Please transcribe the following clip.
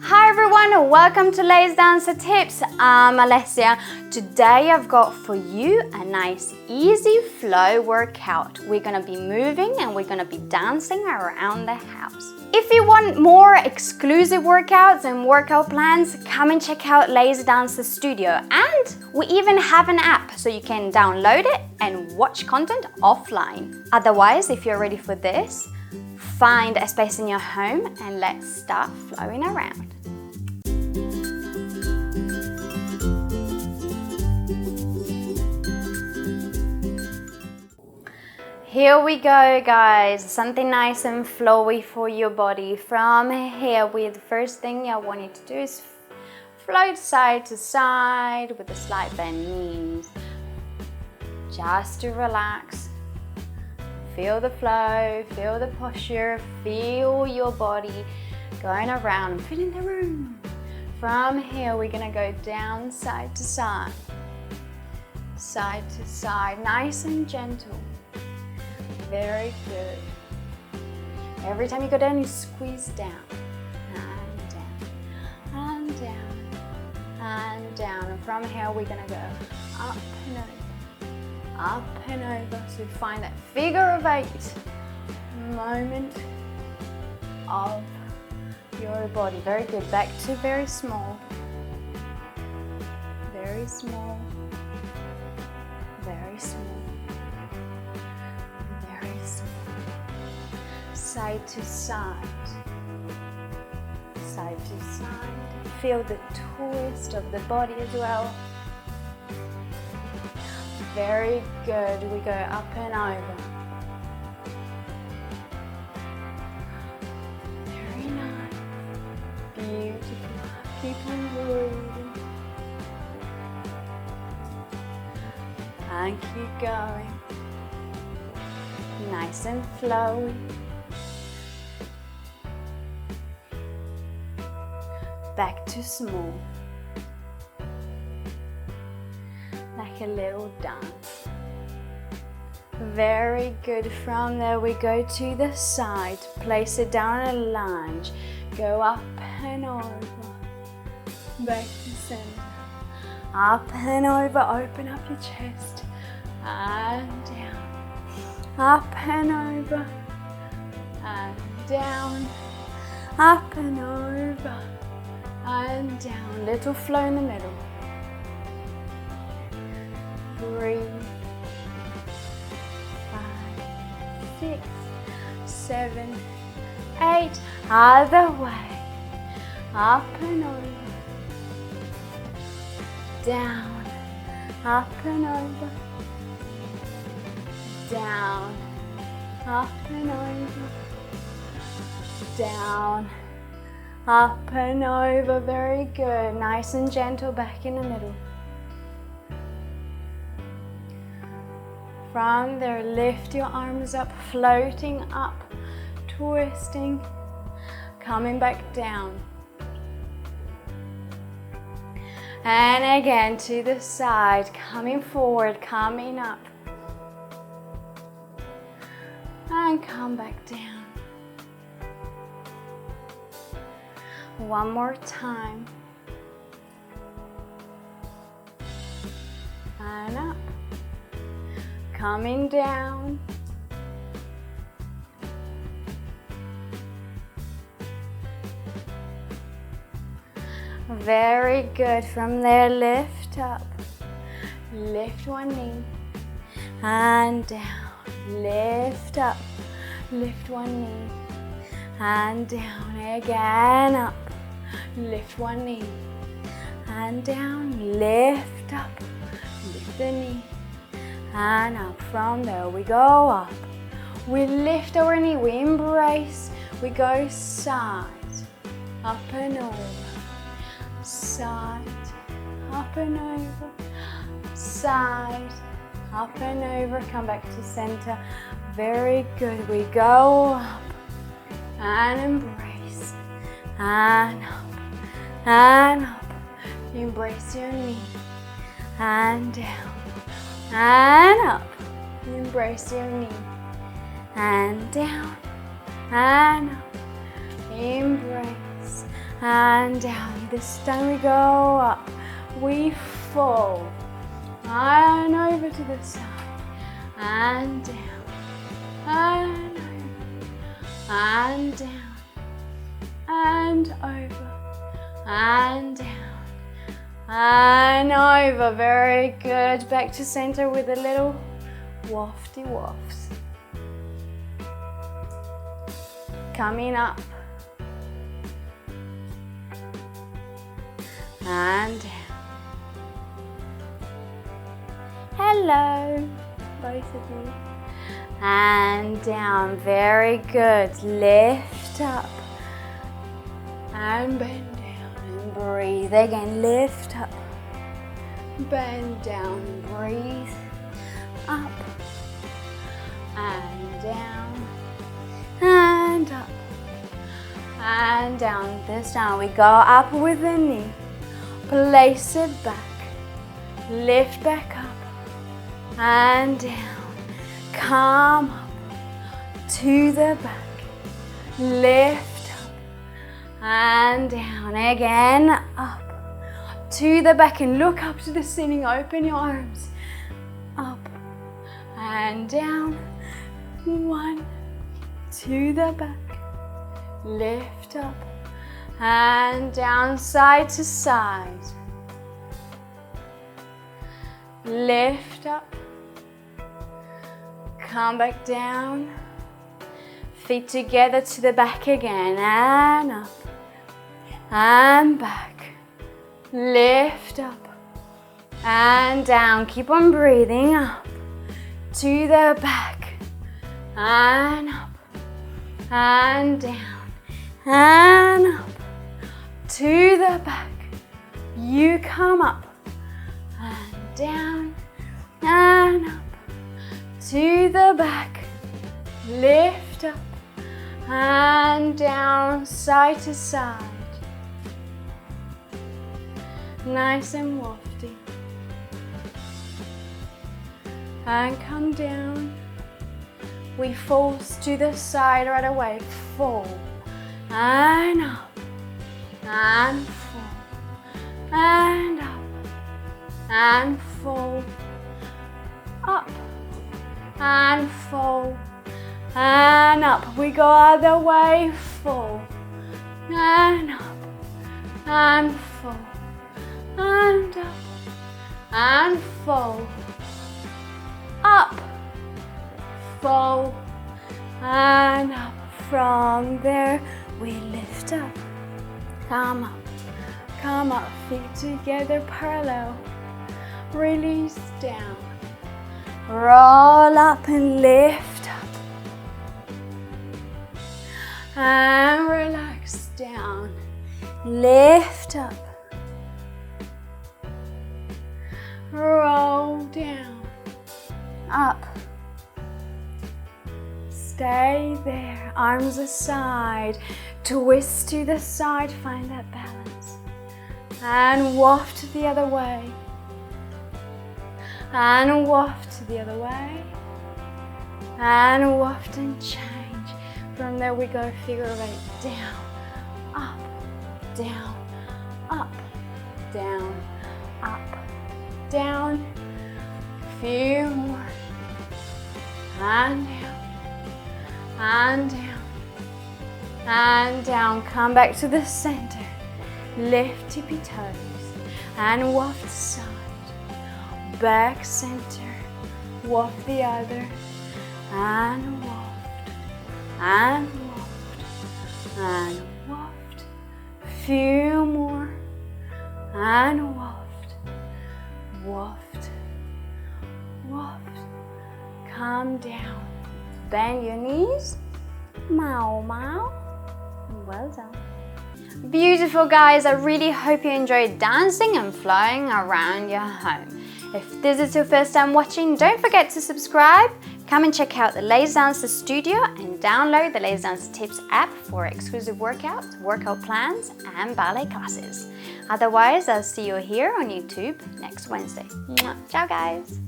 Hi everyone, welcome to Lazy Dancer Tips. I'm Alessia. Today I've got for you a nice easy flow workout. We're gonna be moving and we're gonna be dancing around the house. If you want more exclusive workouts and workout plans, come and check out Lazy Dancer Studio. And we even have an app so you can download it and watch content offline. Otherwise, if you're ready for this, find a space in your home and let's start flowing around. Here we go, guys. Something nice and flowy for your body. From here, the first thing I want you to do is float side to side with a slight bend knees. Just to relax. Feel the flow, feel the posture, feel your body going around, feeling the room. From here, we're gonna go down side to side. Side to side, nice and gentle. Very good. Every time you go down, you squeeze down. And down, and down, and down. And from here, we're gonna go up and over, up and over. So find that figure of 8 moment of your body. Very good. Back to very small. Very small. Very small. Side to side, side to side. Feel the twist of the body as well. Very good. We go up and over. Very nice. Beautiful. Keep on breathing. And keep going. Nice and flowy. Back to small, like a little dance. Very good. From there we go to the side, place it down in a lunge, go up and over, back to center, up and over, open up your chest, and down, up and over, and down, up and over, and down, little flow in the middle. Breathe. 5, 6, 7, 8. Other way. Up and over. Down. Up and over. Down. Up and over. Down. Up and over, very good. Nice and gentle, back in the middle. From there, lift your arms up, floating up, twisting, coming back down. And again to the side, coming forward, coming up. And come back down. One more time. And up. Coming down. Very good. From there, lift up. Lift one knee. And down. Lift up. Lift one knee. And down. Again up. Lift one knee. And down. Lift up. Lift the knee. And up. From there we go up. We lift our knee. We embrace. We go side. Up and over. Side. Up and over. Side. Up and over. Come back to center. Very good. We go up. And embrace. And up. And up. Embrace your knee. And down. And up. Embrace your knee. And down. And up. Embrace. and down. This time we go up, we fall, and over to the side, and down, and over, and down, and over, and down, and over. Very good. Back to center with a little wafty wafts. Coming up, and down. Hello, both of you. And down, very good. Lift up and bend down and breathe again. Lift up, bend down and breathe. Up and down and up and down. This time we go up with the knee, place it back, lift back up and down, come up to the back, lift up and down again, up to the back and look up to the ceiling. Open your arms, up and down, one, to the back, lift up and down, side to side, lift up, come back down, feet together to the back again, and up and back, lift up and down. Keep on breathing. Up to the back and up and down and up to the back. You come up and down and up to the back. Lift up and down, side to side. Nice and wafty. And come down. We force to the side right away. Fall and up and fall and up and fall, up and fall and up. We go other way. Fall and up and fall and up and fall, up, fall and up. From there we lift up, come up, feet together parallel, release down, roll up and lift up and relax down, lift up, roll down, up, stay there, arms aside, twist to the side, find that balance, and waft the other way, and waft the other way, and waft and change. From there we go figure eight, down, up, down, up, down, up, down, few more, and down, and down, and down. Come back to the center, lift tippy toes, and waft side, back center, waft the other, and waft, and waft, and waft, few more, and waft, waft, waft, come down, bend your knees, mow, mow, well done. Beautiful guys, I really hope you enjoyed dancing and flowing around your home. If this is your first time watching, don't forget to subscribe. Come and check out the Lazy Dancer Studio and download the Lazy Dancer Tips app for exclusive workouts, workout plans, and ballet classes. Otherwise, I'll see you here on YouTube next Wednesday. Ciao guys!